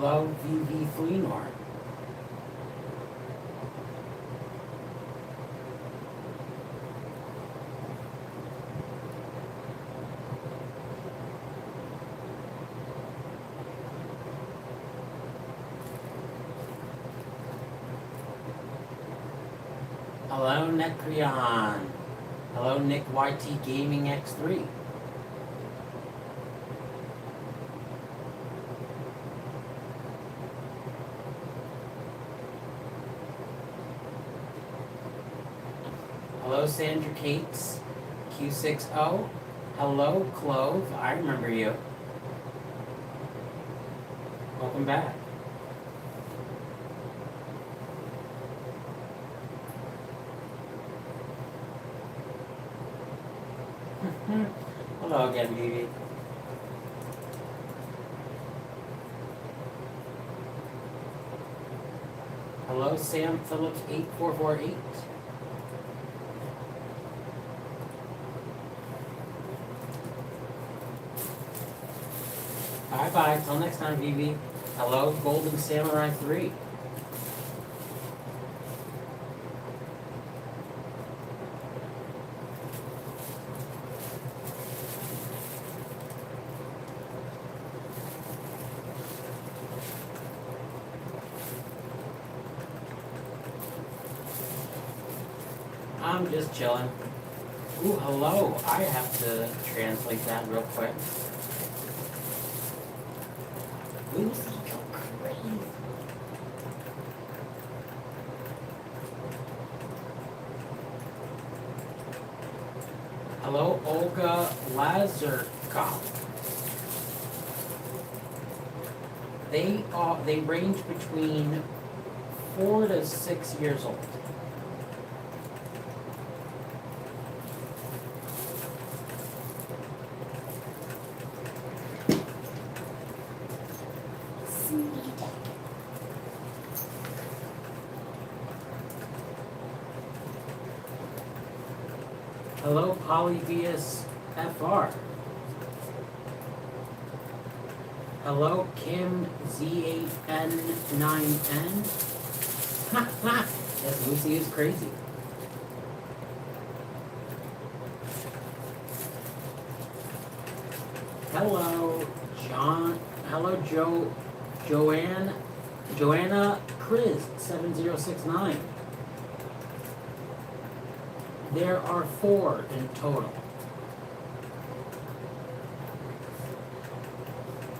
Hello, VV Fleenor. Hello, Necreon. Hello, Nick YT Gaming X3. Hello, Sandra Cates, Q60. Hello, Clove. I remember you. Welcome back. Hello again, Vivi. Hello, Sam Phillips 8448. Bye-bye. Till next time, Vivi. Hello, Golden Samurai 3. I'm just chilling. Ooh, hello. I have to translate that real quick. Lucy, go crazy. Hello, Olga Lazarkov. They range between 4 to 6 years old. Hello, Polyvius FR. Hello, Kim Z8N9N. Ha ha! Yes, Lucy is crazy. Hello, John. Hello, Joanna Chris 7069. There are 4 in total.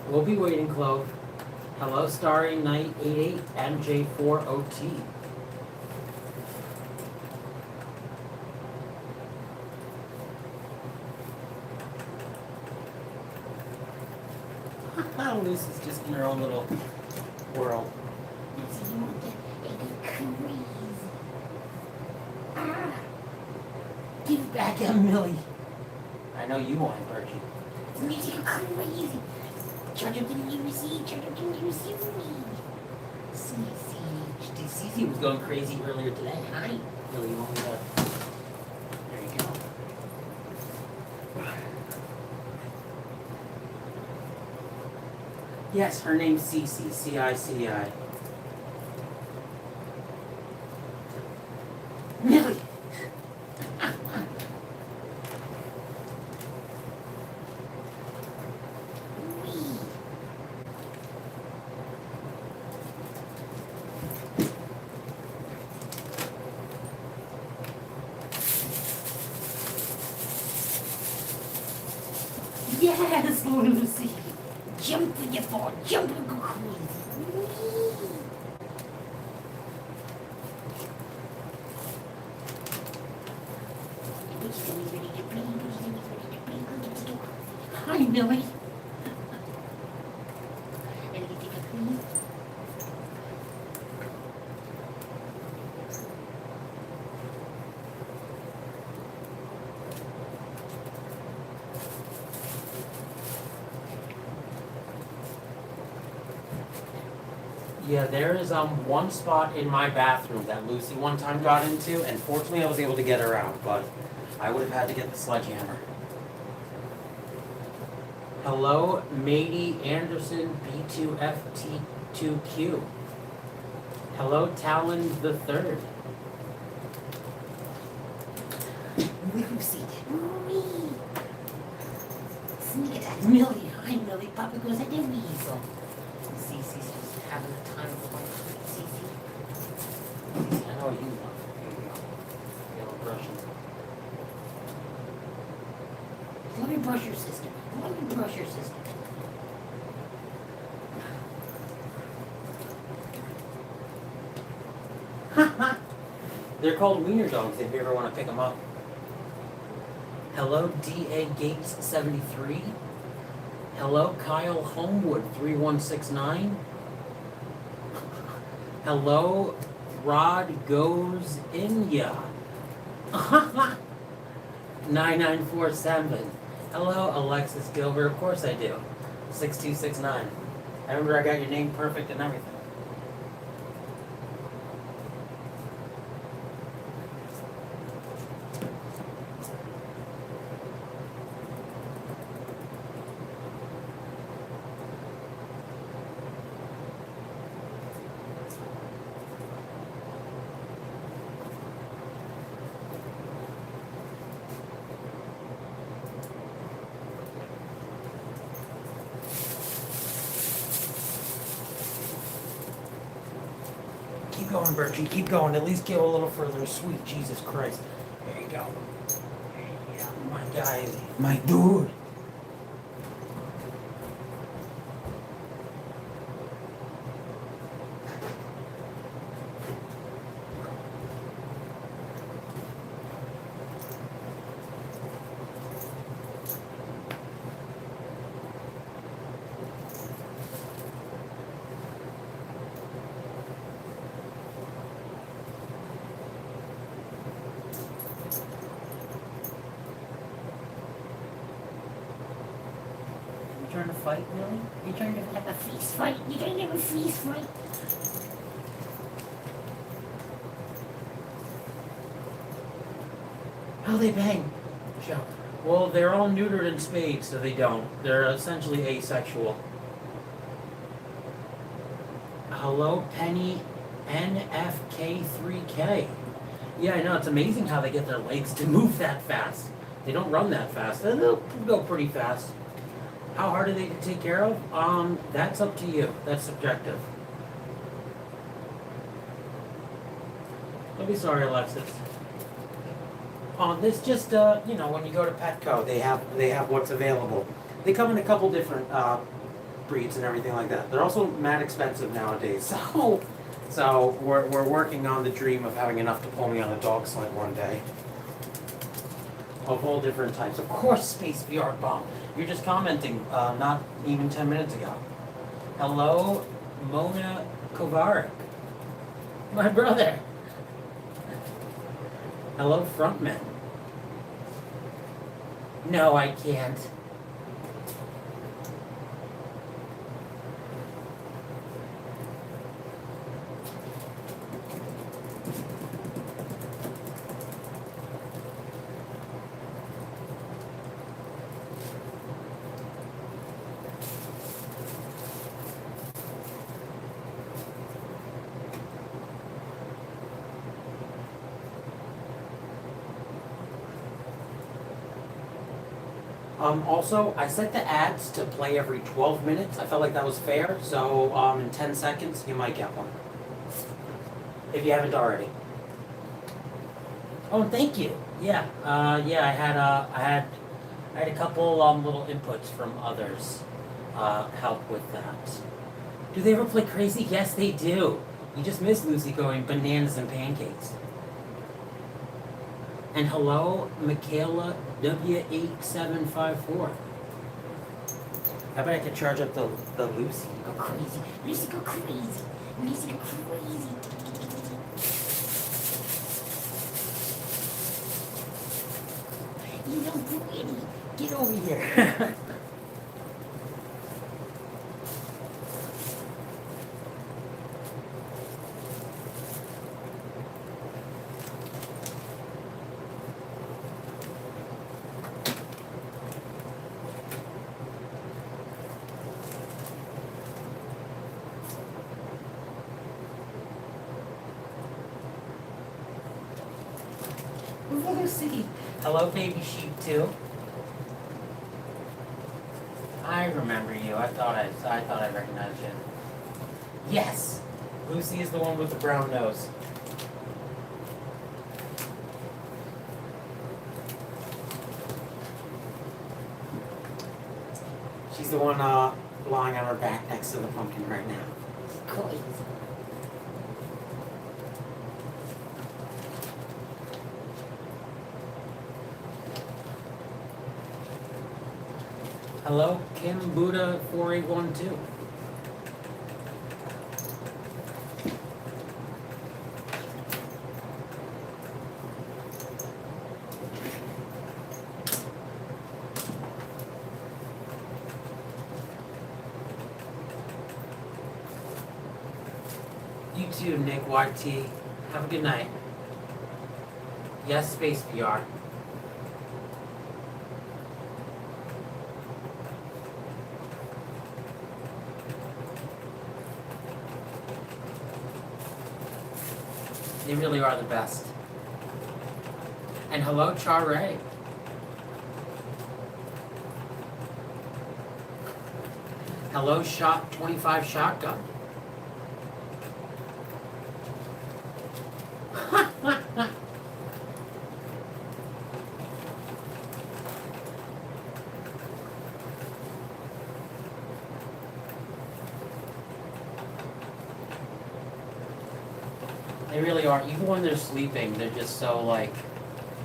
We'll be waiting, Clove. Hello, Starry Night 88 MJ4OT. Lucy's just in her own little world. Give back Emily. I know you want it, Birchy. It's making you crazy. Charge up the UC, charge up the UC. Cici was going crazy earlier today. Hi. Really, you want me to... There you go. Yes, her name's Cici. C-I-C-I. Millie! Yes, Lucy. Jump with your ball, jump and go crazy. Hi, Millie. Yeah, there is one spot in my bathroom that Lucy one time got into, and fortunately I was able to get her out, but I would have had to get the sledgehammer. Hello, Matey Anderson B2FT 2Q. Hello, Talon the Third. Lucy. Wee. Sneak attack. Millie. Hi, Millie. Papa goes at the weasel. Cici's just having a time of life. Cici. I know you love. Here you go. Yellow brushing. Let me brush your sister. Let me brush your sister. They're called wiener dogs if you ever want to pick them up. Hello, D.A. Gates 73. Hello, Kyle Homewood 3169. Hello, Rod Goes Inya 9947. Hello, Alexis Gilbert. Of course I do. 6269. I remember I got your name perfect and everything. Keep going, Birchy. Keep going. At least go a little further. Sweet Jesus Christ. There you go. Yeah, my guy. My dude. Trying to fight, Millie? You're trying to have a feast fight. You're trying to have a feast fight. How they bang? Show. Well, they're all neutered in spades, so they don't. They're essentially asexual. Hello, Penny NFK3K. Yeah, I know. It's amazing how they get their legs to move that fast. They don't run that fast. They'll go pretty fast. How hard are they to take care of? That's up to you. That's subjective. Don't be sorry, Alexis. This just you know, when you go to Petco, they have what's available. They come in a couple different breeds and everything like that. They're also mad expensive nowadays. So we're working on the dream of having enough to pull me on a dog sled one day. Of all different types. Of course, Space VR Bomb. You're just commenting not even 10 minutes ago. Hello, Mona Kovarik. My brother. Hello, Frontman. No, I can't. Also, I set the ads to play every 12 minutes. I felt like that was fair, so in 10 seconds, you might get one. If you haven't already. Oh, thank you. Yeah, yeah, I had a couple little inputs from others help with that. Do they ever play crazy? Yes, they do. You just missed Lucy going bananas and pancakes. And hello, Michaela W8754. How about I could charge up the Lucy? Go crazy. Lucy, go crazy. Lucy, go crazy. You don't do any. Get over here. Lucy. Hello, baby sheep too. I remember you. I thought I recognized you. Yes, Lucy is the one with the brown nose. She's the one lying on her back next to the pumpkin right now. Crazy. Hello, Kim Buddha 4812. You too, Nick YT. Have a good night. Yes, Space VR. They really are the best. And hello, Char-Ray. Hello, Shot 25 Shotgun. They really are. Even when they're sleeping, they're just so like,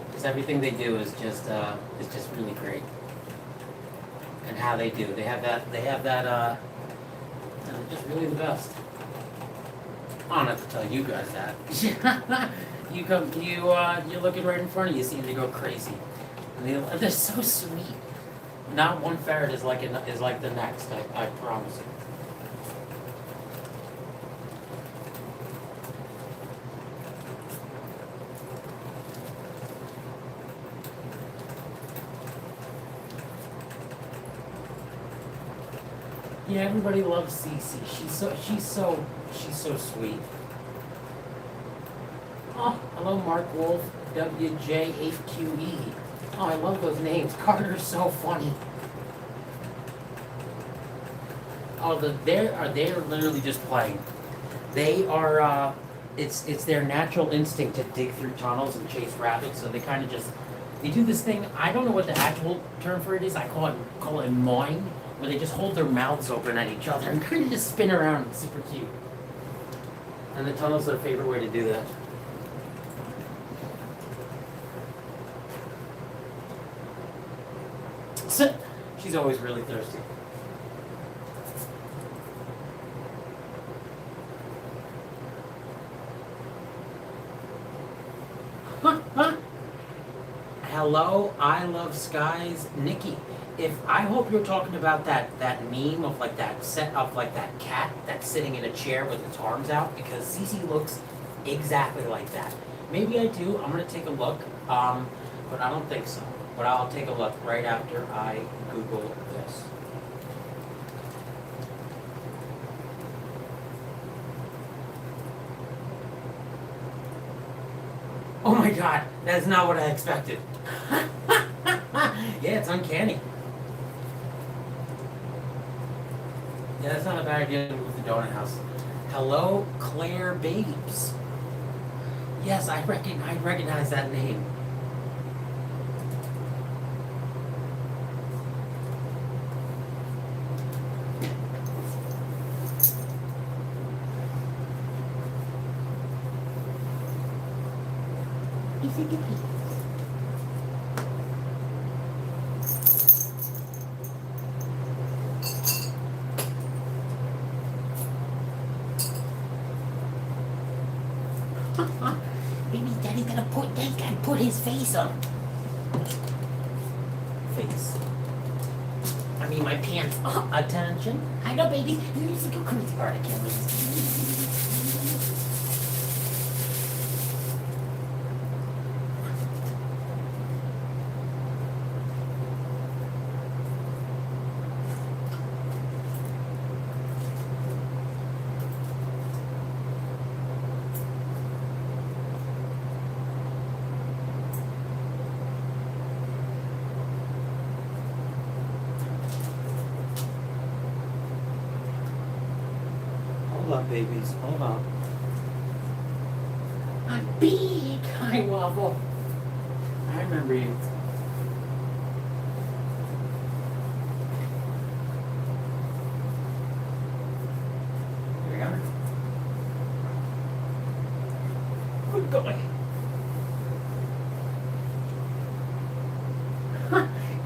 because everything they do is just really great. And how they do, they have that, they're just really the best. I don't have to tell you guys that. You're looking right in front of you, see they go crazy. And they're so sweet. Not one ferret is like the next. I promise you. Yeah, everybody loves Cici. She's so sweet. Oh, hello, Mark Wolf, WJ8QE. Oh, I love those names. Carter's so funny. Oh, they're literally just playing. They are. It's their natural instinct to dig through tunnels and chase rabbits. So they kind of just they do this thing. I don't know what the actual term for it is. I call it mawing, where they just hold their mouths open at each other and kind of just spin around. It's super cute. And the tunnel's their favorite way to do that. Sit. She's always really thirsty. Hello, I love skies, Nikki. I hope you're talking about that meme of like that set of like that cat that's sitting in a chair with its arms out, because Cici looks exactly like that. Maybe I do. I'm gonna take a look, but I don't think so. But I'll take a look right after I Google this. Oh my God, that's not what I expected. Yeah, it's uncanny. Yeah, that's not a bad idea with the donut house. Hello, Claire Babes. Yes, I recognize that name. Maybe Daddy's gotta put his face on. Face. I mean my pants. Oh, attention. I know, baby. Let's go crazy hard. I can't resist. on, babies. Hold on. I'm big, High Waffle. I remember you. Here we go. Good boy.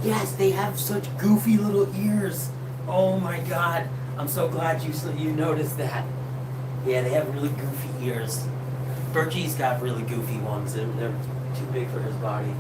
Yes, they have such goofy little ears. Oh my god. I'm so glad you noticed that. Yeah, they have really goofy ears. Birchy's got really goofy ones. They're too big for his body.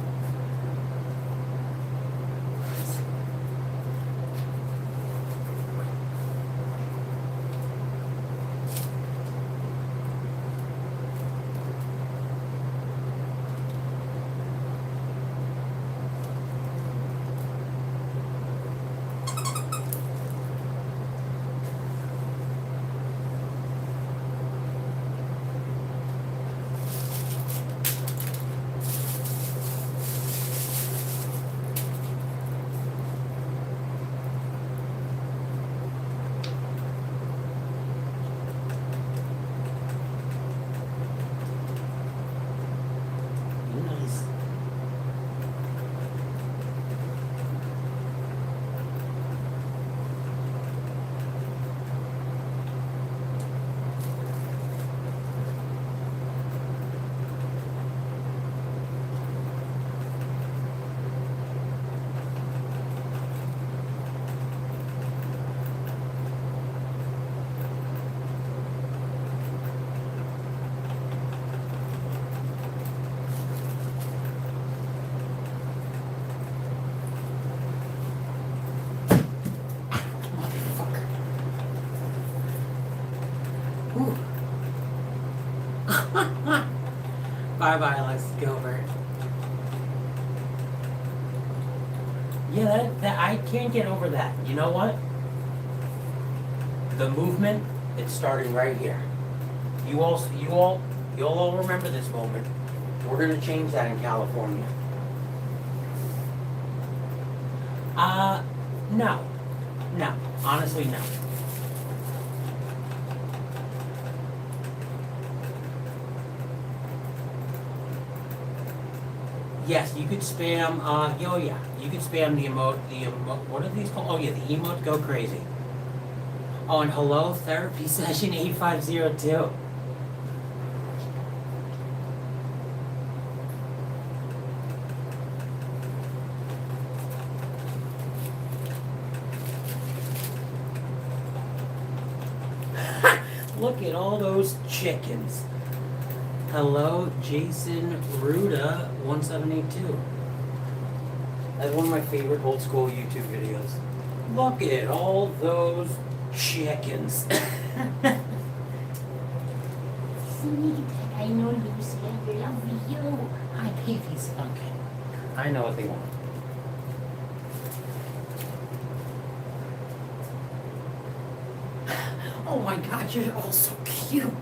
Bye-bye, Lex Gilbert. Yeah, that I can't get over that. You know what? The movement, it's starting right here. You'll all remember this moment. We're gonna change that in California. No. No. Honestly, no. Yes, you could spam, yeah. You could spam the emote, what are these called? Oh yeah, the emote go crazy. Oh, and hello, therapy session 8502. Look at all those chickens. Hello, Jason Ruda 1782. That's one of my favorite old school YouTube videos. Look at all those chickens. Sweet, I know you said you love you. Hi, babies. Okay. I know what they want. Oh my god, you're all so cute.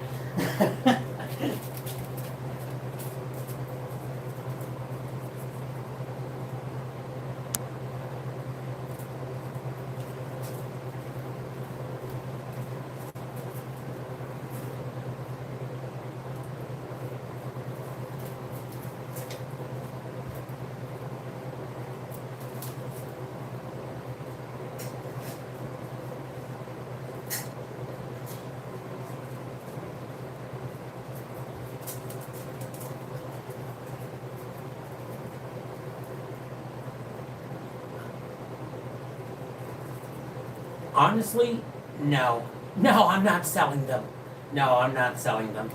Honestly, no. No, I'm not selling them. No, I'm not selling them.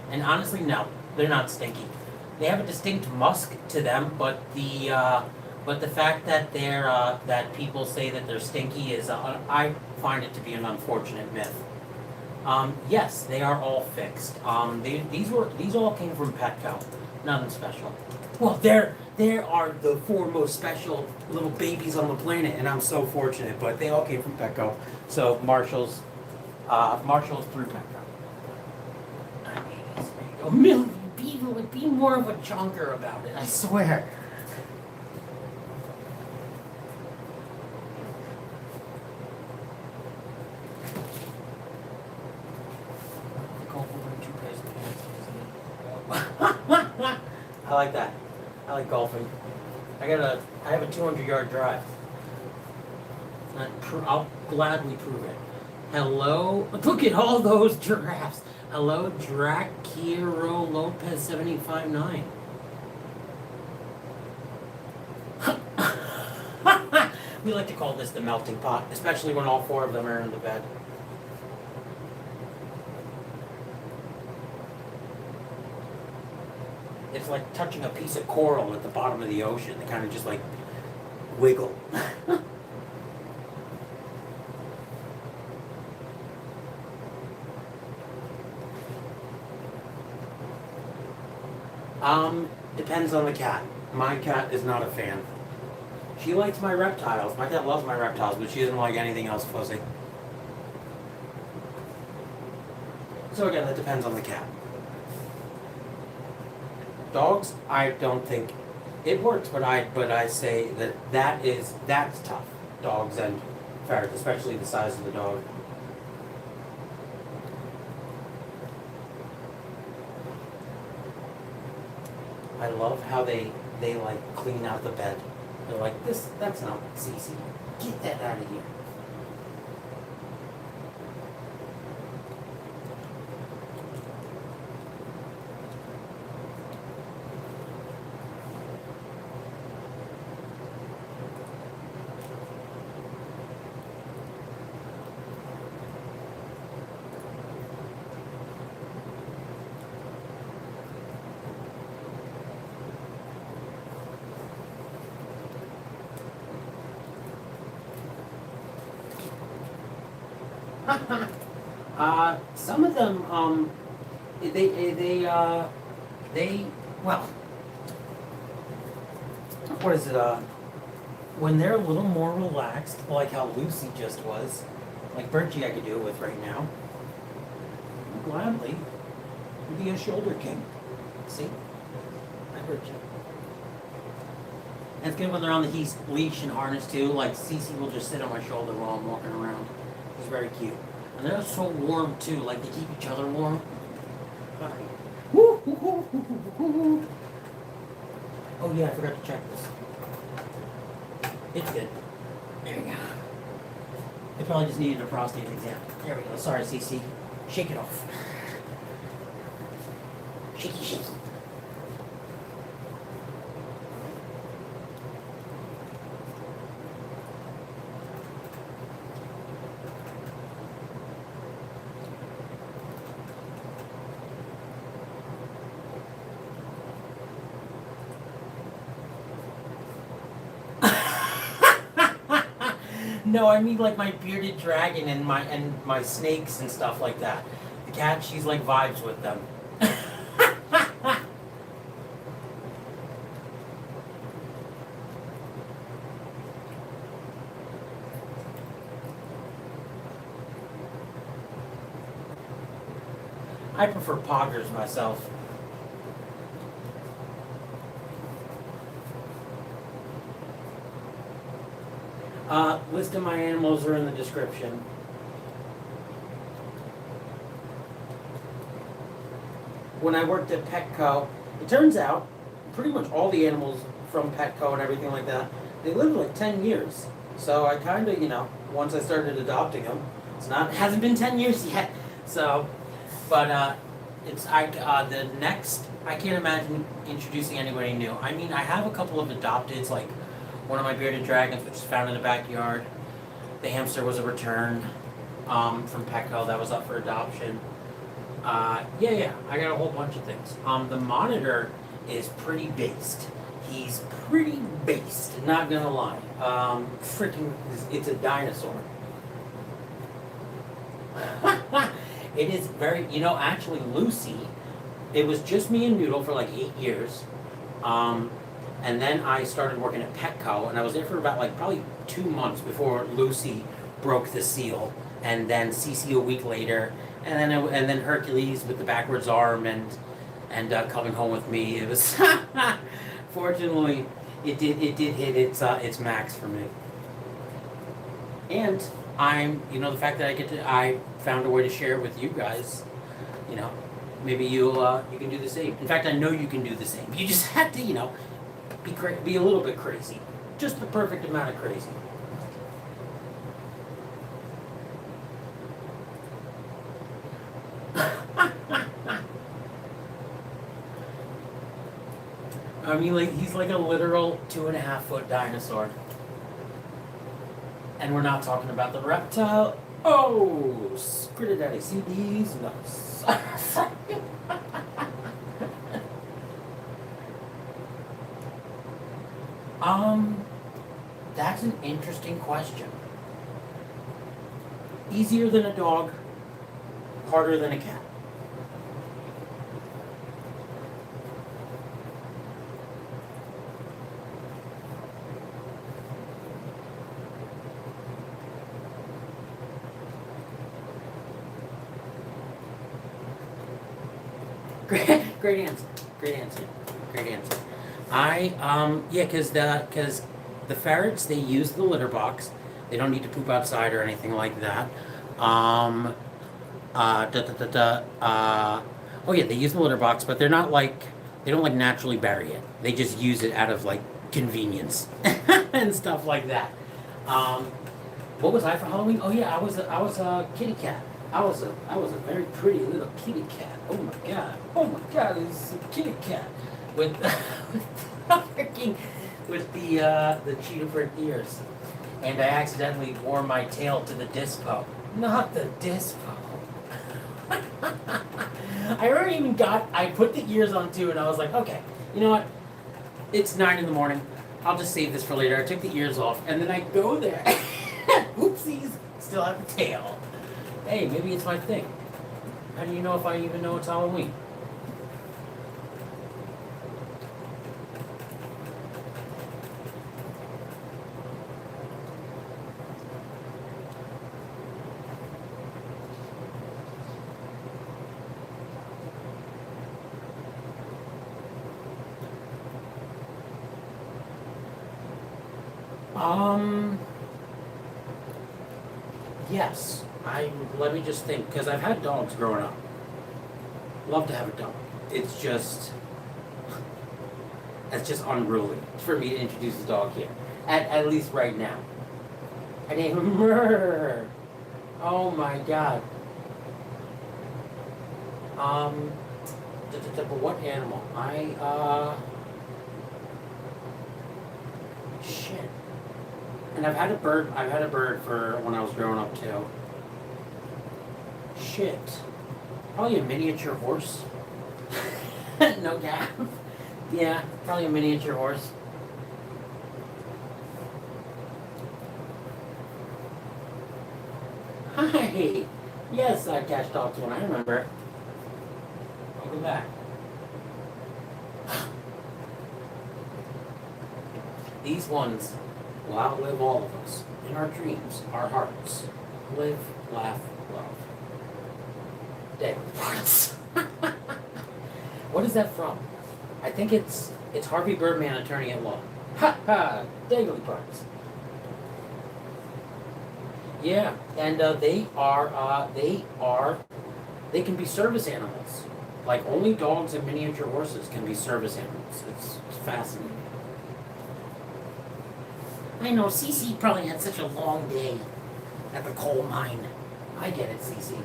And honestly, no, they're not stinky. They have a distinct musk to them, but the fact that they're that people say that they're stinky is I find it to be an unfortunate myth. Yes, they are all fixed. These all came from Petco. Nothing special. Well, there are the four most special little babies on the planet, and I'm so fortunate. But they all came from Petco. So Marshall's through Petco. I mean, there you go. Millie, be more of a chunker about it. I swear. I like that. I like golfing. I have a 200-yard drive. I'll gladly prove it. Hello, look at all those giraffes. Hello, Draquiro Lopez 7859. We like to call this the melting pot, especially when all 4 of them are in the bed. It's like touching a piece of coral at the bottom of the ocean. They kind of just like wiggle. Depends on the cat. My cat is not a fan. She likes my reptiles. My cat loves my reptiles, but she doesn't like anything else fuzzy. So again, that depends on the cat. Dogs, I don't think it works, but I say that's tough. Dogs and ferrets, especially the size of the dog. I love how they like clean out the bed. They're like, that's not Cici. Get that out of here. Some of them, well, what is it, when they're a little more relaxed, like how Lucy just was, like Birchy I could do it with right now, gladly be a shoulder king. See? Hi, Birchy. And it's good when they're on the leash and harness too, like Cici will just sit on my shoulder while I'm walking around. It's very cute. And they're so warm too, like they keep each other warm. Oh yeah, I forgot to check this. It's good. There we go. They probably just needed a prostate exam. There we go. Sorry, Cici. Shake it off. Shaky, shaky. No, I mean like my bearded dragon and my snakes and stuff like that. The cat, she's like vibes with them. I prefer poggers myself. List of my animals are in the description. When I worked at Petco, it turns out pretty much all the animals from Petco and everything like that, they lived like 10 years. So I kind of, once I started adopting them, it hasn't been 10 years yet. So, but the next, I can't imagine introducing anybody new. I mean, I have a couple of adopteds, like one of my bearded dragons, which is found in the backyard. The hamster was a return from Petco that was up for adoption. I got a whole bunch of things. The monitor is pretty based. He's pretty based, not gonna lie. It's a dinosaur. It is very, actually Lucy, it was just me and Noodle for like 8 years. And then I started working at Petco, and I was there for about like probably 2 months before Lucy broke the seal, and then Cici a week later, and then Hercules with the backwards arm, and coming home with me. It was fortunately it did hit its max for me. And I'm the fact that I found a way to share it with you guys, maybe you can do the same. In fact, I know you can do the same. You just have to, be a little bit crazy, just the perfect amount of crazy. I mean, he's like a literal 2.5-foot dinosaur. And we're not talking about the reptile. Oh, CritterDaddy, see these nuts. That's an interesting question. Easier than a dog, harder than a cat. Great answer. Great answer. Great answer. Because the ferrets, they use the litter box. They don't need to poop outside or anything like that. They use the litter box, but they don't like naturally bury it. They just use it out of like convenience and stuff like that. What was I for Halloween? Oh yeah, I was a kitty cat. I was a very pretty little kitty cat. Oh my god, it's a kitty cat with the cheetah print ears. And I accidentally wore my tail to the dispo. Not the dispo. I put the ears on too, and I was like, okay, you know what? It's 9 in the morning. I'll just save this for later. I took the ears off, and then I go there. Oopsies, still have the tail. Hey, maybe it's my thing. How do you know if I even know it's Halloween? Yes. Let me just think, because I've had dogs growing up. Love to have a dog. It's just unruly for me to introduce a dog here. At least right now. I named him Murr. Oh my god. But what animal? Shit. And I've had a bird for when I was growing up too. Shit. Probably a miniature horse. No gap. Yeah, probably a miniature horse. Hi. Yes, I catch dogs when I remember. Welcome back. These ones will outlive all of us. In our dreams, our hearts. Live, laugh, love. Daily parts. What is that from? I think it's Harvey Birdman, Attorney at Law. Ha ha! Daily parts. Yeah, and they can be service animals. Like only dogs and miniature horses can be service animals. It's fascinating. I know, Cici probably had such a long day at the coal mine. I get it, Cici.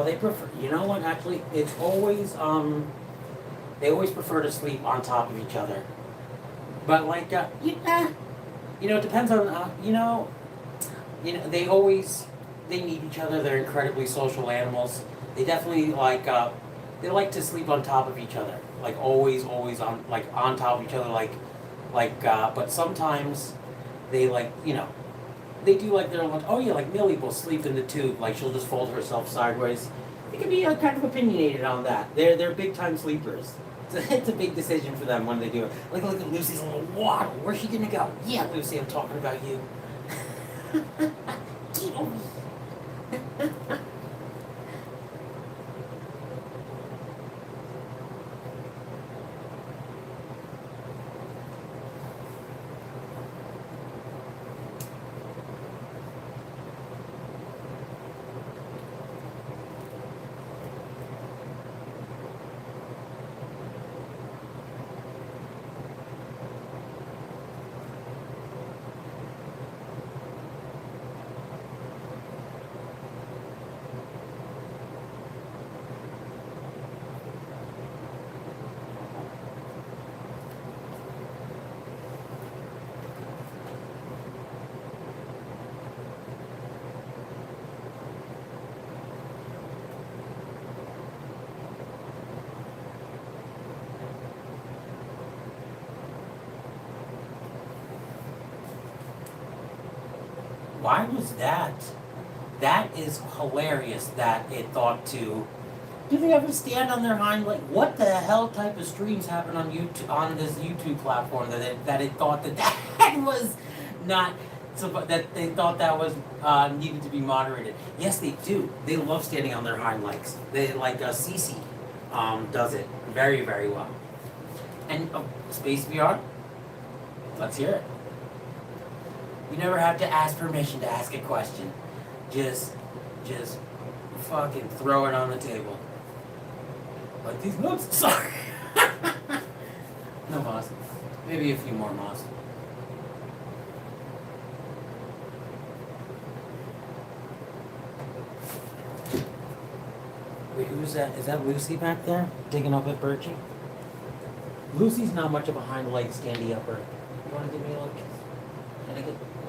They prefer, you know what, actually, it's always, they always prefer to sleep on top of each other. But like, it depends on they need each other. They're incredibly social animals. They definitely they like to sleep on top of each other, like always on top of each other, but sometimes they they do like their own. Oh yeah, like Millie will sleep in the tube. Like she'll just fold herself sideways. They can be kind of opinionated on that. They're big time sleepers. It's a big decision for them when they do it. Like look at Lucy's little waddle. Where's she gonna go? Yeah, Lucy, I'm talking about you. Get over here. Why was that? That is hilarious that it thought to. Do they ever stand on their hind legs? What the hell type of streams happen on YouTube, on this YouTube platform that it thought that was not, so that they thought that was needed to be moderated? Yes, they do. They love standing on their hind legs. They Cici does it very, very well. And Space VR, let's hear it. You never have to ask permission to ask a question. Just fucking throw it on the table. Like these nuts. Sorry. No moss. Maybe a few more moss. Wait, who's that? Is that Lucy back there? Digging up at Birchy? Lucy's not much of a hind leg standy upper. You wanna give me a little kiss?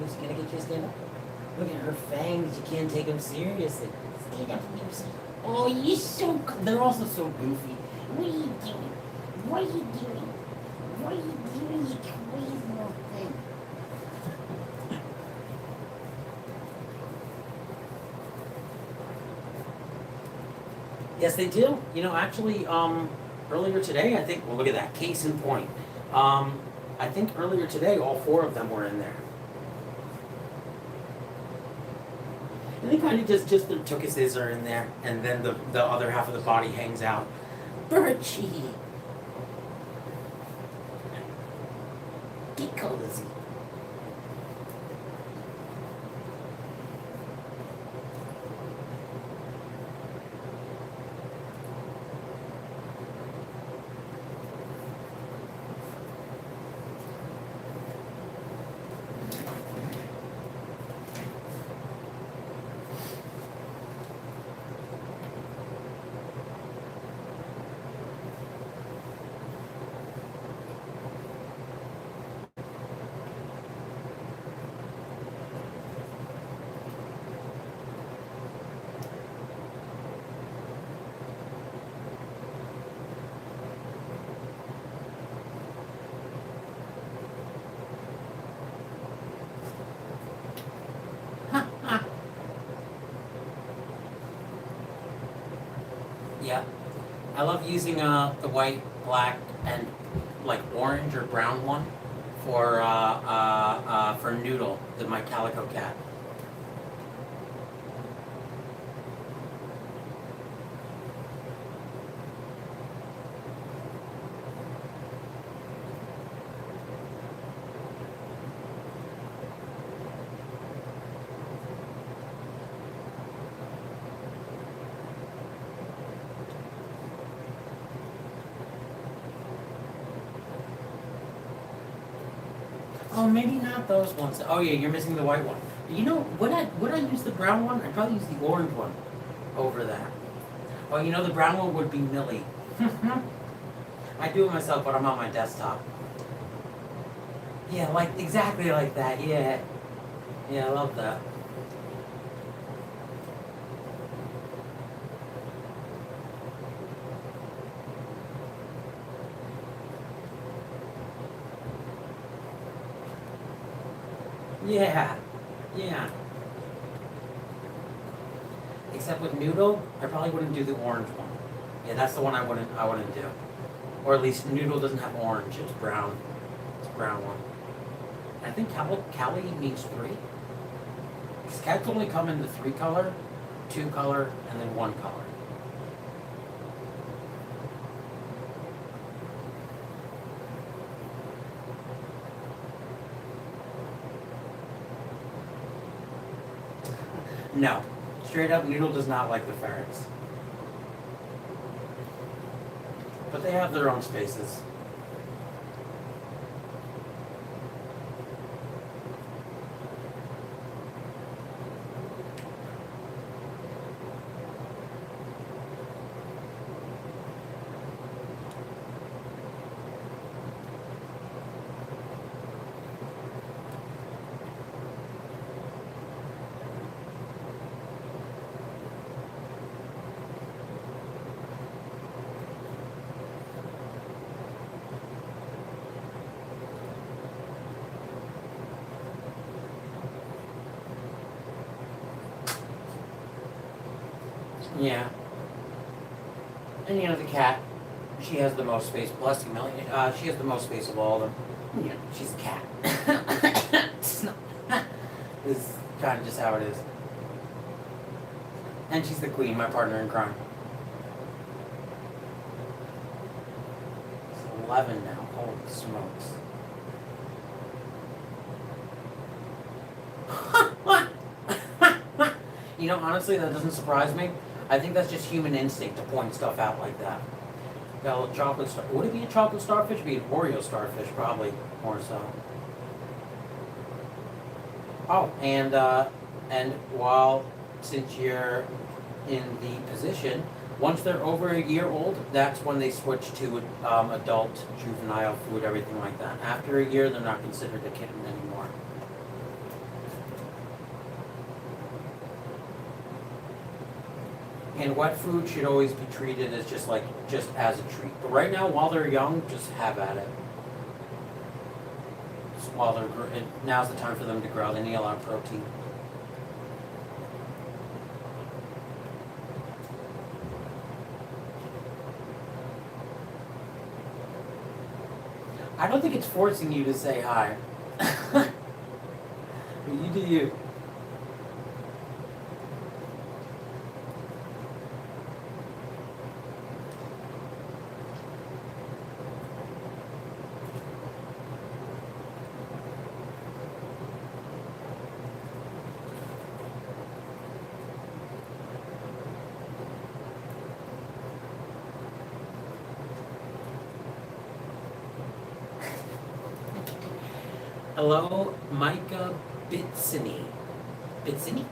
Lucy, can I get you to stand up? Look at her fangs. You can't take them seriously. Stand up, Lucy. Oh, you're so. They're also so goofy. What are you doing? What are you doing? What are you doing, you crazy little thing? Yes, they do. Actually, earlier today, I think. Well, look at that. Case in point. I think earlier today, all 4 of them were in there. And they kind of just their tuchuses are in there, and then the other half of the body hangs out. Birchy! Get cozy. Yeah, I love using the white, black, and like orange or brown one for Noodle, my Calico cat. Oh, maybe not those ones. Oh yeah, you're missing the white one. Would I use the brown one? I'd probably use the orange one over that. Oh, the brown one would be Millie. I do it myself, but I'm on my desktop. Yeah, like exactly like that. Yeah. Yeah, I love that. Yeah. Yeah. Except with Noodle, I probably wouldn't do the orange one. Yeah, that's the one I wouldn't do. Or at least Noodle doesn't have orange, it's brown. It's a brown one. I think Cali means 3. Because cats only come in the 3 color, 2 color, and then 1 color. No. Straight up, Noodle does not like the ferrets. But they have their own spaces. Yeah. And you know, the cat, she has the most space. Bless you, Melly. She has the most space of all of them. You know, she's a cat. This is kind of just how it is. And she's the queen, my partner in crime. It's 11 now. Holy smokes. You know, honestly, that doesn't surprise me. I think that's just human instinct to point stuff out like that. Got a little chocolate star. Would it be a chocolate starfish? It'd be an Oreo starfish, probably, more so. Oh, and since you're in the position, once they're over a year old, that's when they switch to adult, juvenile food, everything like that. After a year, they're not considered a kitten anymore. And wet food should always be treated as just as a treat. But right now, while they're young, just have at it. Just while now's the time for them to grow. They need a lot of protein. I don't think it's forcing you to say hi. You do you. Hello, Micah Bitsini. Bitsini?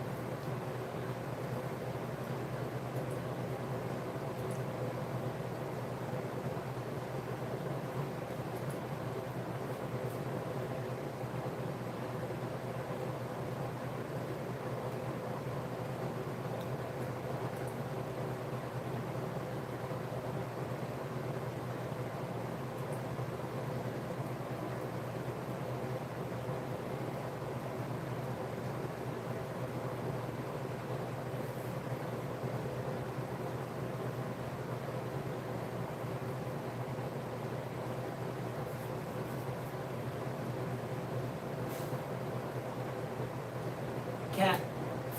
Cat,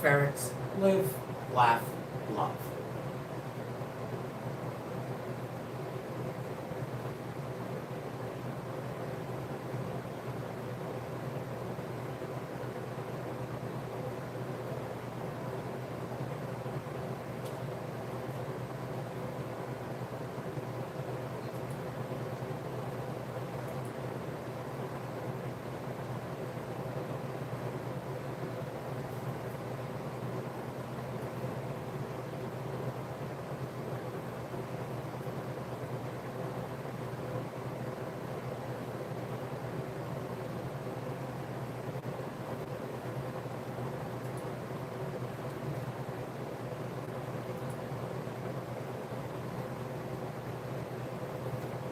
ferrets, live, laugh, love.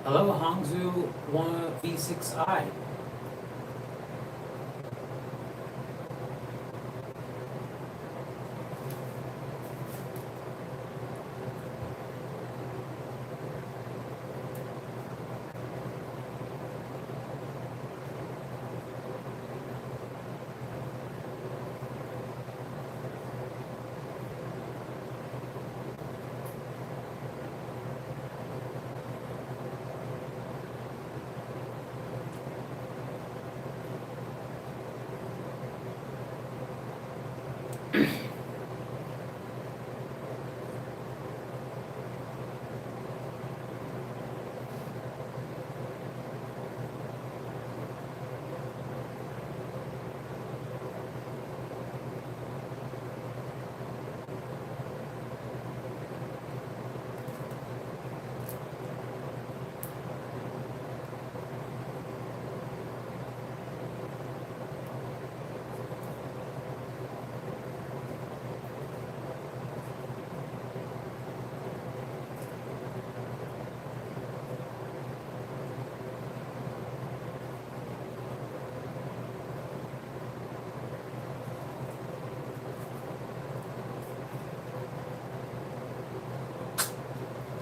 Hello, Hangzhou 1v6i.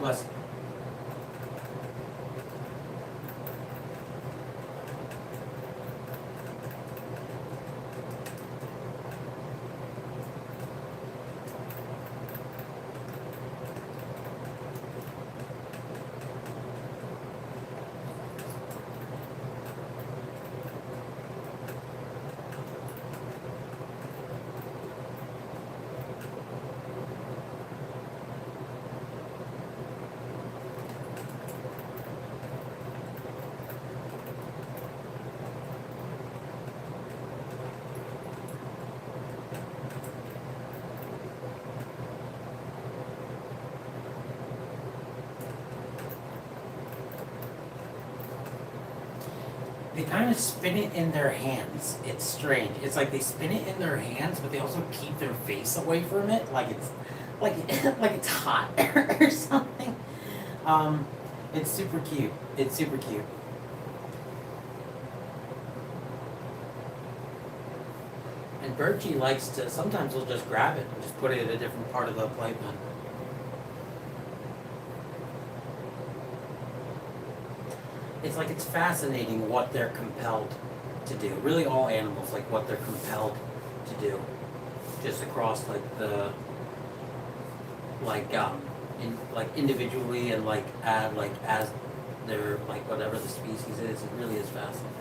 Bless. They kind of spin it in their hands. It's strange. It's like they spin it in their hands, but they also keep their face away from it, like it's like like it's hot or something. It's super cute. It's super cute. And Birchy likes to. Sometimes he'll just grab it and just put it in a different part of the playpen. It's like it's fascinating what they're compelled to do. Really, all animals, like what they're compelled to do, just across like the like individually and like as their like whatever the species is. It really is fascinating.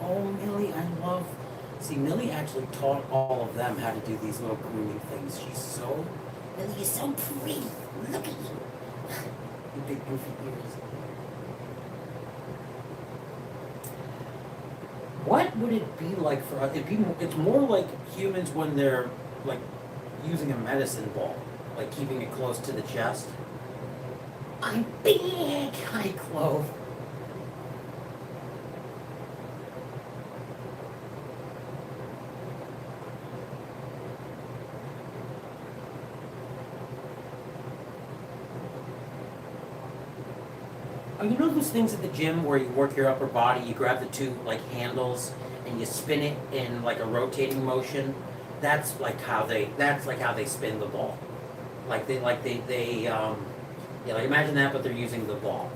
Oh, Millie, I love. See, Millie actually taught all of them how to do these little grooming things. Millie is so pretty. Look at you. You big goofy ears. What would it be like for us? It's more like humans when they're like using a medicine ball, like keeping it close to the chest. I'm big. Hi, Clove. Oh, you know those things at the gym where you work your upper body, you grab the two like handles and you spin it in like a rotating motion? That's like how they spin the ball. Yeah, like imagine that, but they're using the ball.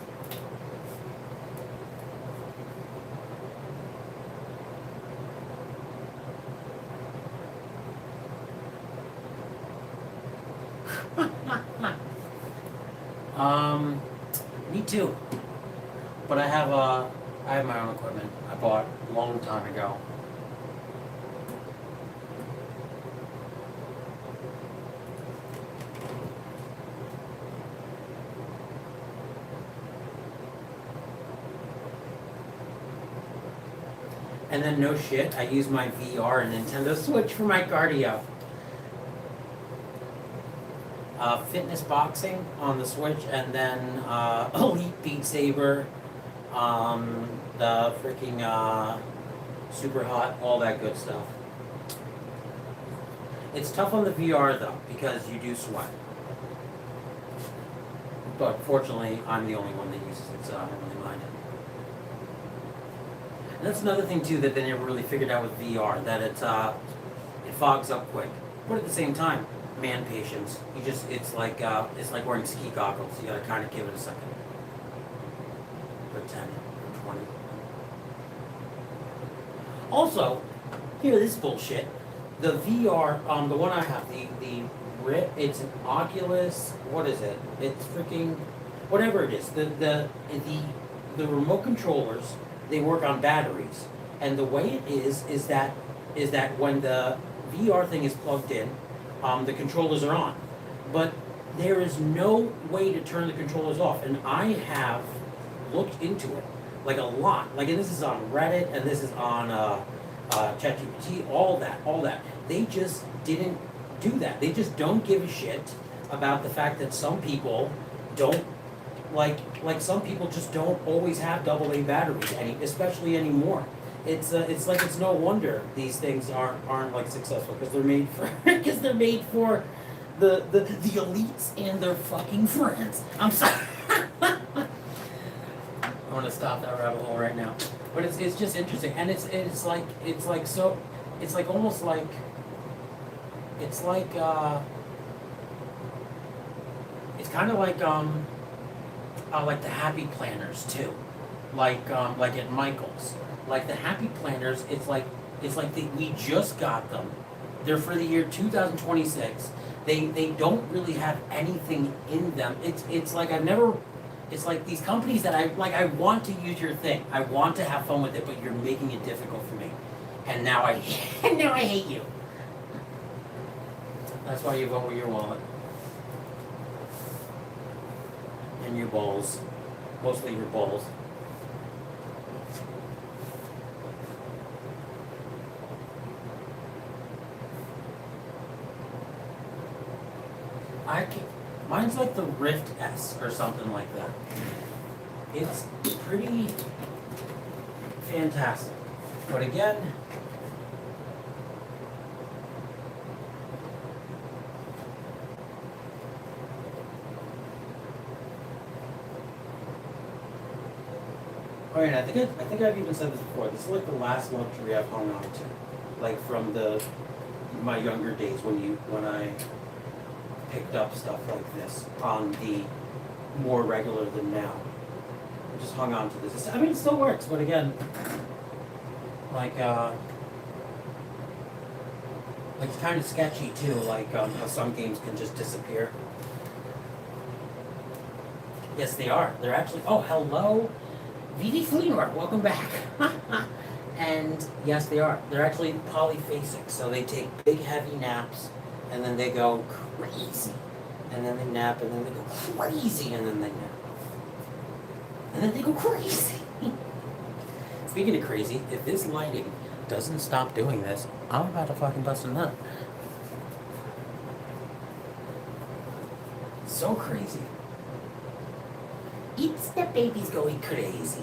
Me too. But I have my own equipment I bought a long time ago. And then no shit, I use my VR and Nintendo Switch for my cardio. Fitness boxing on the Switch, and then Elite Beat Saber, the freaking Super Hot, all that good stuff. It's tough on the VR though, because you do sweat. But fortunately, I'm the only one that uses it, so I don't really mind it. And that's another thing too that they never really figured out with VR, that it fogs up quick. But at the same time, man patience. It's like wearing ski goggles. You gotta kind of give it a second. Or 10, or 20. Also, here, this bullshit. The VR, the one I have, the it's an Oculus. What is it? It's freaking whatever it is. The remote controllers, they work on batteries, and the way it is that when the VR thing is plugged in, the controllers are on, but there is no way to turn the controllers off. And I have looked into it like a lot. Like, and this is on Reddit, and this is on ChatGPT. All that. They just didn't do that. They just don't give a shit about the fact that some people don't like some people just don't always have AA batteries, especially anymore. It's like it's no wonder these things aren't like successful, because they're made for the elites and their fucking friends. I'm sorry. I want to stop that rabbit hole right now. But it's just interesting, and it's kind of like the happy planners too, like at Michael's, like the happy planners. It's like we just got them. They're for the year 2026. They don't really have anything in them. It's like these companies that I want to use your thing. I want to have fun with it, but you're making it difficult for me. And now I hate you. That's why you vote with your wallet. And your balls. Mostly your balls. Mine's like the Rift S or something like that. It's pretty fantastic. But again, alright, I think I've even said this before. This is like the last luxury I've hung on to. Like from my younger days when I picked up stuff like this on the more regular than now. I just hung on to this. I mean, it still works, but again, like it's kind of sketchy too, like how some games can just disappear. Yes, they are. They're actually, oh, hello, VD Fleenor, welcome back. And yes, they are. They're actually polyphasic, so they take big heavy naps, and then they go crazy, and then they nap, and then they go crazy, and then they nap, and then they go crazy. Speaking of crazy, if this lighting doesn't stop doing this, I'm about to fucking bust a nut. So crazy. It's the baby's going crazy.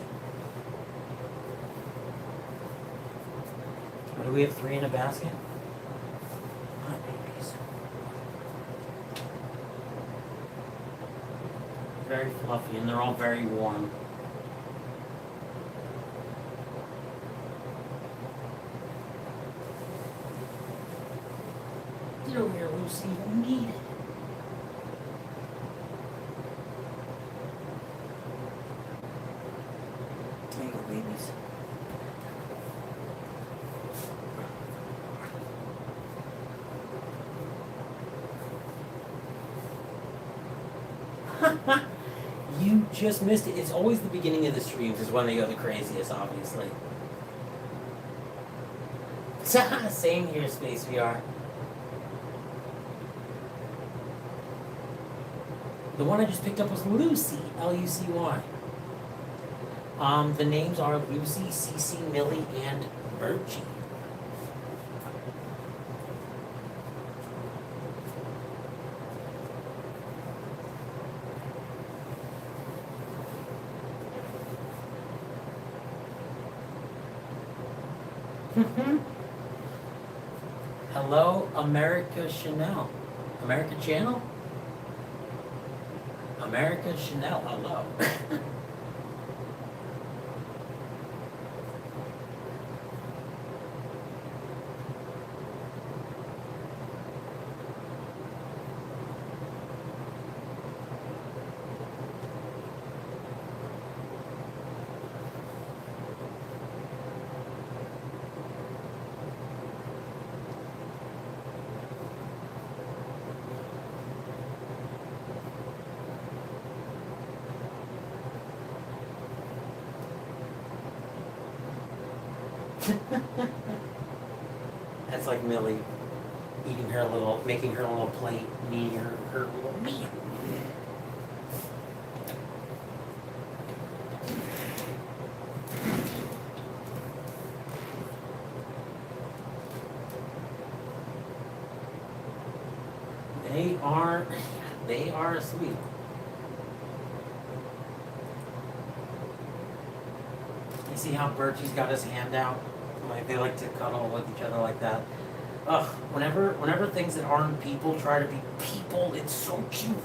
What do we have, 3 in a basket? Hot babies. Very fluffy, and they're all very warm. Get over here, Lucy. You need it. There you go, babies. You just missed it. It's always the beginning of the streams is when they go the craziest, obviously. Same here, Space VR. The one I just picked up was Lucy, Lucy. The names are Lucy, Cici, Millie, and Birchy. Hello, America Chanel. America Channel? America Chanel, hello. That's like Millie eating her little, making her little plate, and eating her little meat. They are asleep. You see how Birchy's got his hand out? Like they like to cuddle with each other like that. Ugh, whenever things that aren't people try to be people, it's so cute.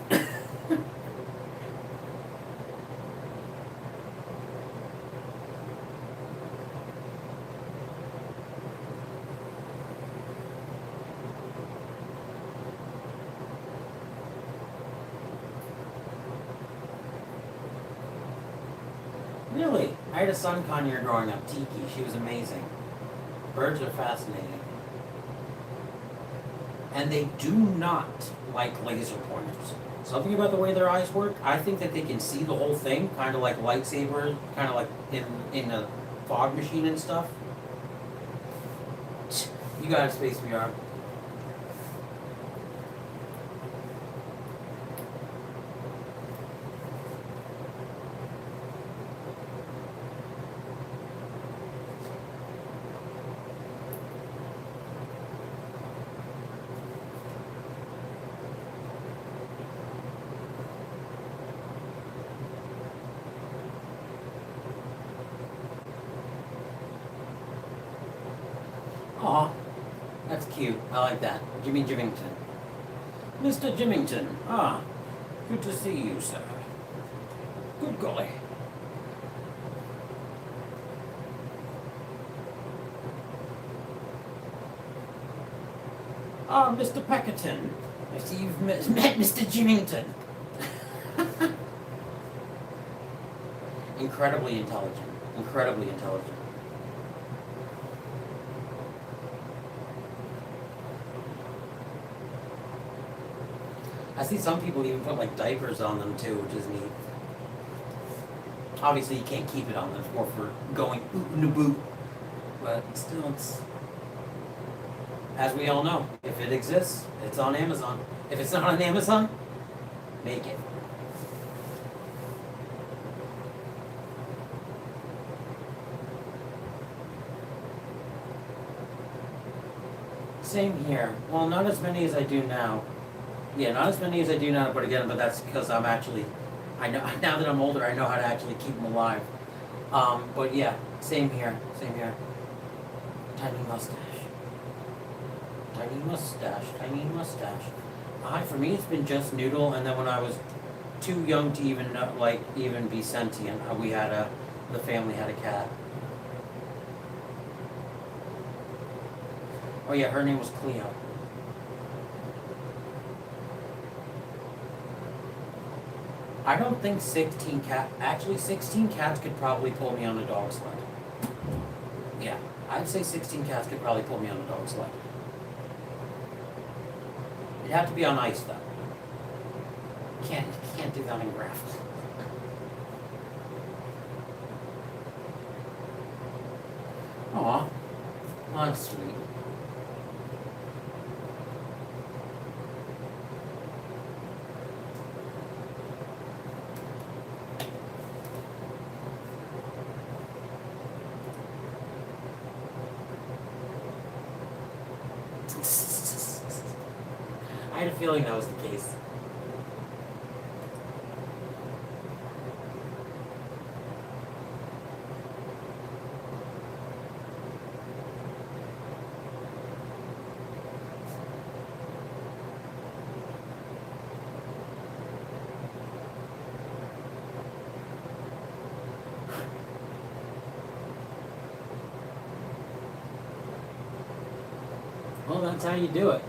Really? I had a sun conure growing up, Tiki. She was amazing. Birds are fascinating. And they do not like laser pointers. Something about the way their eyes work, I think that they can see the whole thing, kind of like lightsabers, kind of like in a fog machine and stuff. You got it, Space VR. Aw, that's cute. I like that. Jimmy Jimington. Mr. Jimington. Ah, good to see you, sir. Good golly. Ah, Mr. Peckerton. I see you've met Mr. Jimington. Incredibly intelligent. Incredibly intelligent. I see some people even put like diapers on them too, which is neat. Obviously, you can't keep it on them. It's more for going oot in a boot. But still, it's, as we all know, if it exists, it's on Amazon. If it's not on Amazon, make it. Same here. Well, not as many as I do now. Yeah, not as many as I do now, but that's because I'm actually, I know, now that I'm older, I know how to actually keep them alive. But yeah, same here, same here. Tiny mustache. Tiny mustache, tiny mustache. For me, it's been just Noodle, and then when I was too young to even, even be sentient, the family had a cat. Oh yeah, her name was Cleo. I don't think 16 cats could probably pull me on a dog sled. Yeah, I'd say 16 cats could probably pull me on a dog sled. It'd have to be on ice though. Can't do that in graft. Aw, that's sweet. had a feeling that was the case. Well, that's how you do it.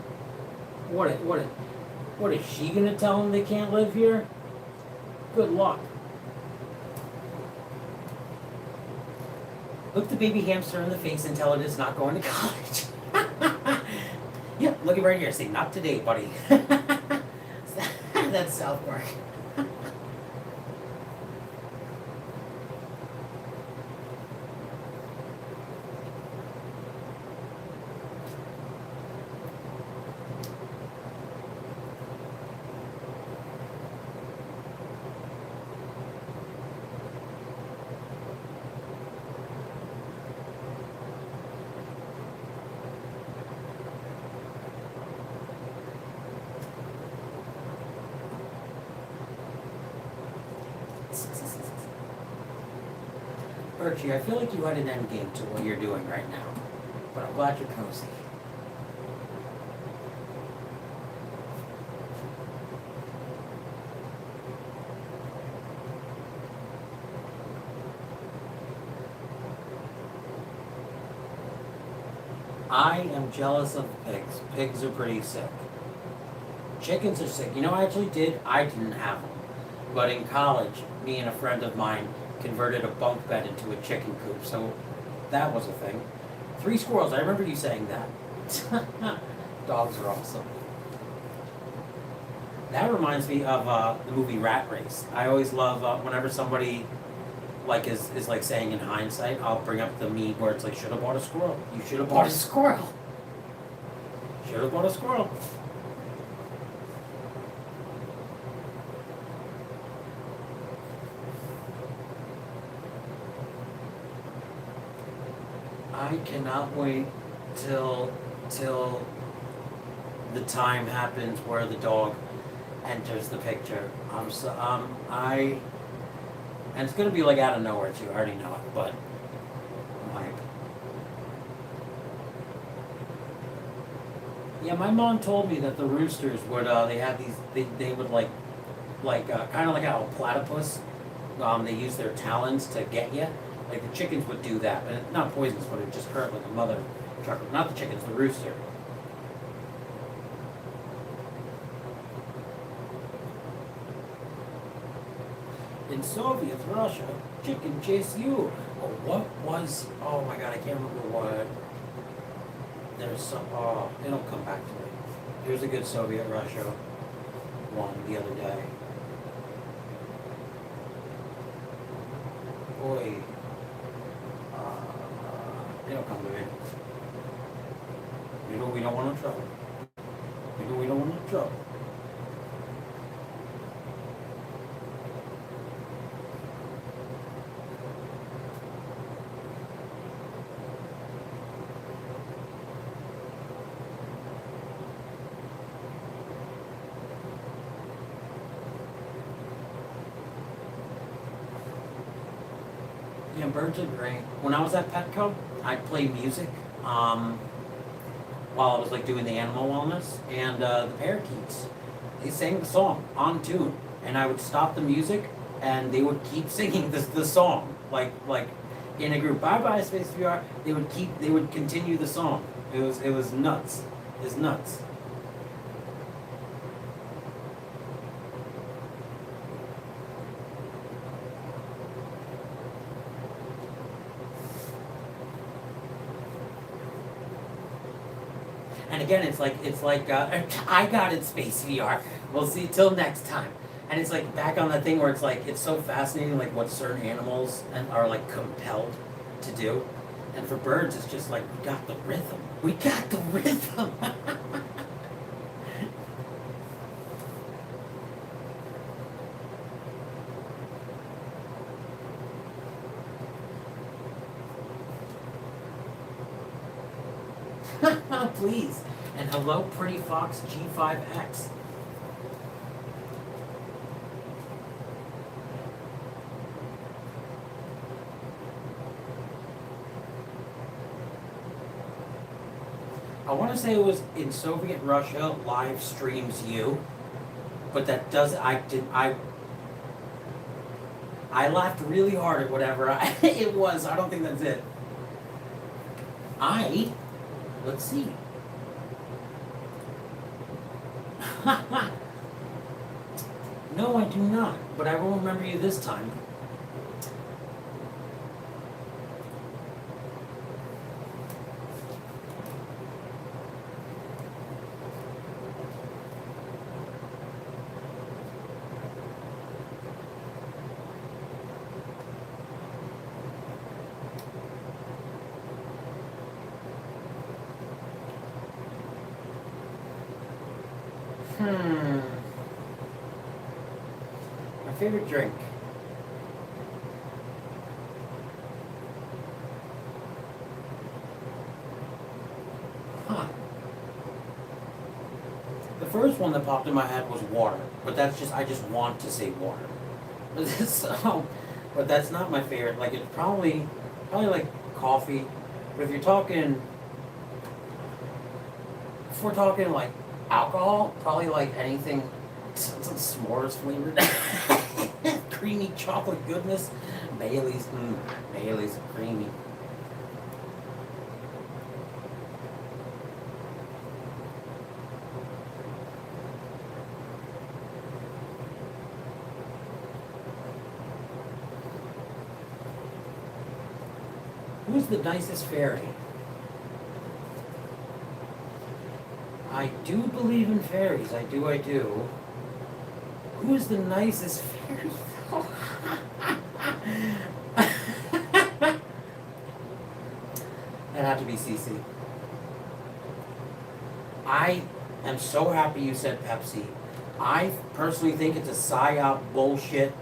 What is she gonna tell them they can't live here? Good luck. Look the baby hamster in the face and tell it it's not going to college. Yeah, look it right here. Say, not today, buddy. That's South Park. Birchy, I feel like you had an end game to what you're doing right now, but I'm glad you're cozy. I am jealous of pigs. Pigs are pretty sick. Chickens are sick. You know, I didn't have them. But in college, me and a friend of mine converted a bunk bed into a chicken coop, so that was a thing. 3 squirrels, I remember you saying that. Dogs are awesome. That reminds me of the movie Rat Race. I always love whenever somebody like is like saying in hindsight, I'll bring up the meme where it's like, should have bought a squirrel. You should have bought a squirrel. Should have bought a squirrel. I cannot wait till the time happens where the dog enters the picture. And it's gonna be like out of nowhere too. I already know it, but I'm hyped. Yeah, my mom told me that the roosters would they have these they would like kind of like how a platypus they use their talons to get you. Like the chickens would do that, but it's not poisonous, but it just hurt like a mother trucker. Not the chickens, the rooster. In Soviet Russia, chicken chase you. Oh, what was? Oh my God, I can't remember what. There's some. Oh, it'll come back to me. Here's a good Soviet Russia one the other day. Boy. It'll come to me. You know we don't want no trouble. You know we don't want no trouble. Yeah, birds are great. When I was at Petco, I'd play music while I was like doing the animal wellness, and the parakeets, they sang the song on tune, and I would stop the music, and they would keep singing the song like in a group. Bye bye Space VR. They would continue the song. It was nuts. It's nuts. And again, it's like I got it, Space VR. We'll see till next time. And it's like back on that thing where it's like it's so fascinating, like what certain animals are like compelled to do. And for birds, it's just like we got the rhythm. We got the rhythm. Please. And hello, Pretty Fox G5X. I want to say it was in Soviet Russia, live streams you, but that does, I laughed really hard at whatever it was. I don't think that's it. Let's see. No, I do not, but I will remember you this time. My favorite drink. Huh. The first one that popped in my head was water, but that's just, I just want to say water. So, but that's not my favorite. Like, it's probably like coffee. But if we're talking like alcohol, probably like anything, some s'mores flavored, creamy chocolate goodness. Bailey's, Bailey's creamy. Who's the nicest fairy? I do believe in fairies. I do. Who's the nicest fairy? That'd have to be Cici. I am so happy you said Pepsi. I personally think it's a psyop bullshit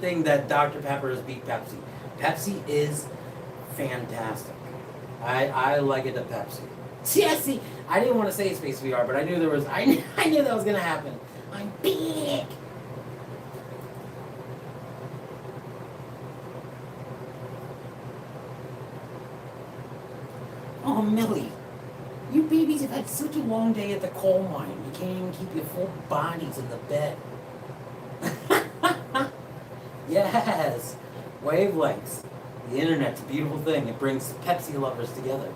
thing that Dr. Pepper has beat Pepsi. Pepsi is fantastic. I like it to Pepsi. See, I didn't want to say Space VR, but I knew I knew that was gonna happen. I'm big. Oh, Millie, you babies have had such a long day at the coal mine. You can't even keep your full bodies in the bed. Yes, wavelengths. The internet's a beautiful thing. It brings Pepsi lovers together.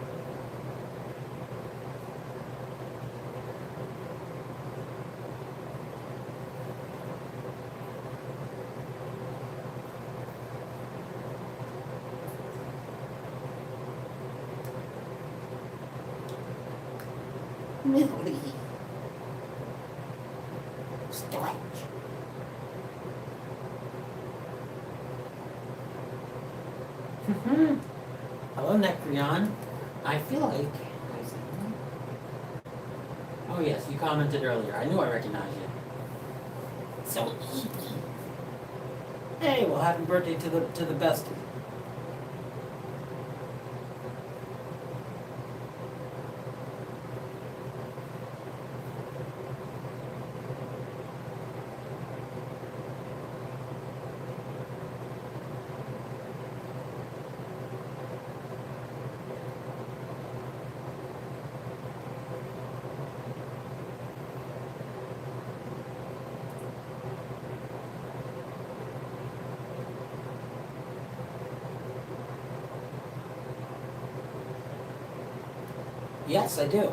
Millie. Stretch. Hello, Necreon. I feel like... Oh yes, you commented earlier. I knew I recognized you. So easy. Hey, well, happy birthday to the bestie. Yes, I do.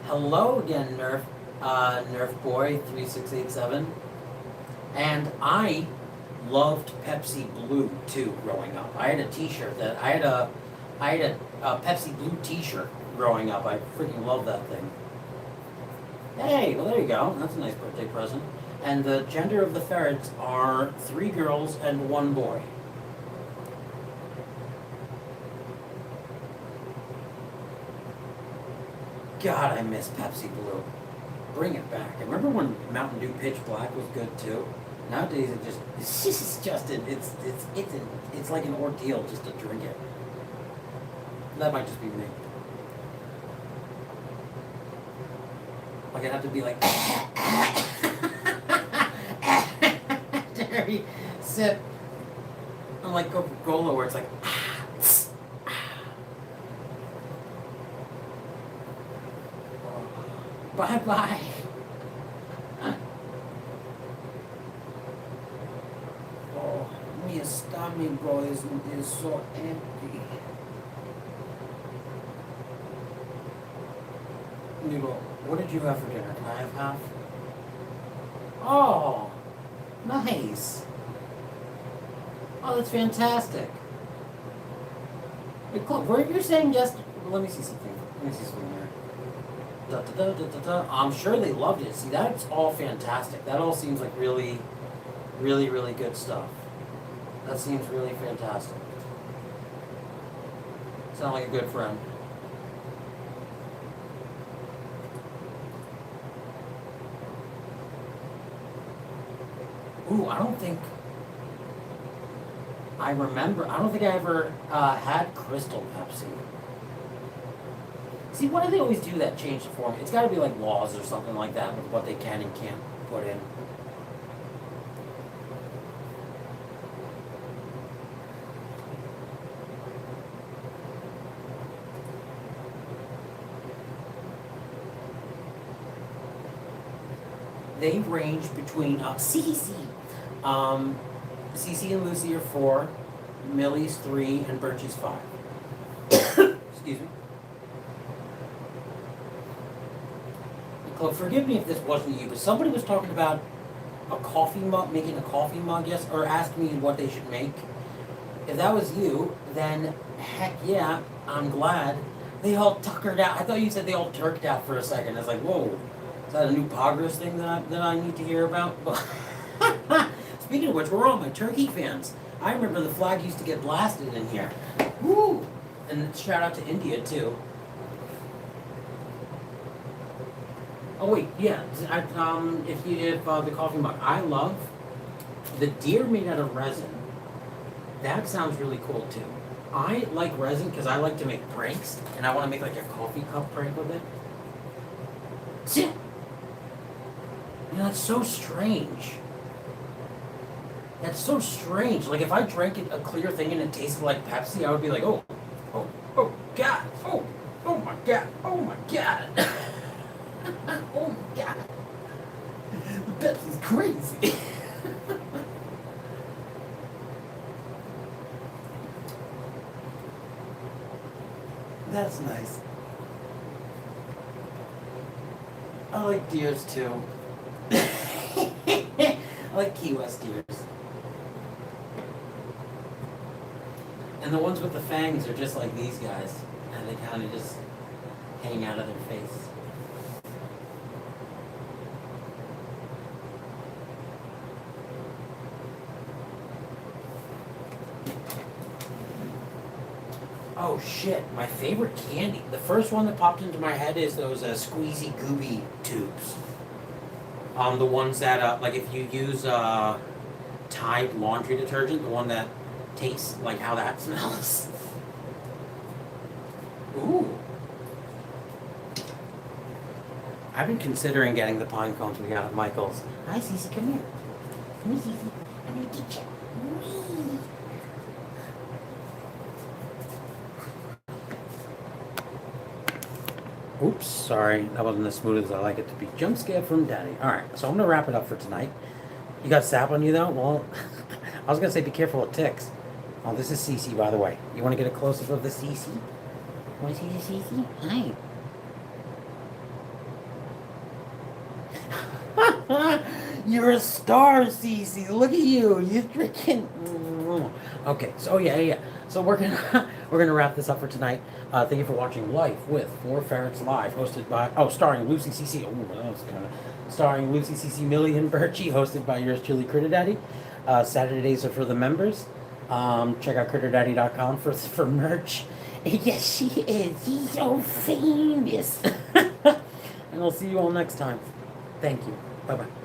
Hello again, Nerf Boy 3687. And I loved Pepsi Blue too growing up. I had a T-shirt I had a Pepsi Blue T-shirt growing up. I freaking love that thing. Hey, well there you go. That's a nice birthday present. And the gender of the ferrets are 3 girls and 1 boy. God, I miss Pepsi Blue. Bring it back. I remember when Mountain Dew Pitch Black was good too. Nowadays it's like an ordeal just to drink it. That might just be me. Like I'd have to be like every sip. Unlike Coca-Cola where it's like bye-bye. Oh, my stomach, bro, is so empty. Noodle, what did you have for dinner? Can I have half? Oh, nice. Oh, that's fantastic. Wait, Chloe, were you saying just... Let me see something. Let me see something there. Da, da, da, da, da, da. I'm sure they loved it. See, that's all fantastic. That all seems like really, really, really good stuff. That seems really fantastic. Sound like a good friend. Ooh, I don't think I ever had Crystal Pepsi. See, why do they always do that, change the form? It's got to be like laws or something like that with what they can and can't put in. They range between Cici. Cici and Lucy are 4, Millie's 3, and Birchy's 5. Excuse me. Nicole, forgive me if this wasn't you, but somebody was talking about a coffee mug, making a coffee mug, yes, or asked me what they should make. If that was you, then heck yeah, I'm glad. They all tuckered out. I thought you said they all turked out for a second. I was like, whoa, is that a new progress thing that I need to hear about? Speaking of which, we're all my turkey fans. I remember the flag used to get blasted in here. Woo! And shout out to India too. Oh wait, yeah. If the coffee mug, I love the deer made out of resin. That sounds really cool too. I like resin because I like to make pranks, and I want to make like a coffee cup prank with it. See? You know, that's so strange. That's so strange. Like if I drank a clear thing and it tasted like Pepsi, I would be like, oh God, oh my God, oh my God, oh my God. Pepsi's crazy. That's nice. I like deers too. I like Key West deers. And the ones with the fangs are just like these guys. And they kind of just hang out of their face. Oh shit, my favorite candy. The first one that popped into my head is those squeezy gooby tubes. The ones that, like if you use Tide laundry detergent, the one that tastes like how that smells. Ooh. I've been considering getting the pine cones we got at Michael's. Hi, Cici, come here. Come here, Cici. I'm gonna get you. Whee. Oops, sorry. That wasn't as smooth as I like it to be. Jump scare from Daddy. Alright, so I'm going to wrap it up for tonight. You got sap on you, though? Well, I was going to say be careful with ticks. Oh, this is Cici, by the way. You want to get a close-up of the Cici? Want to see the Cici? Hi. You're a star, Cici. Look at you. You're freaking... Okay, so yeah. So we're gonna wrap this up for tonight. Thank you for watching Life with 4 Ferrets Live, hosted by starring Lucy Cici. Oh, that was kind of starring Lucy Cici, Millie, and Birchy, hosted by yours truly, CritterDaddy. Saturdays are for the members. Check out CritterDaddy.com for merch. Yes, she is. She's so famous. and I'll see you all next time. Thank you. Bye bye.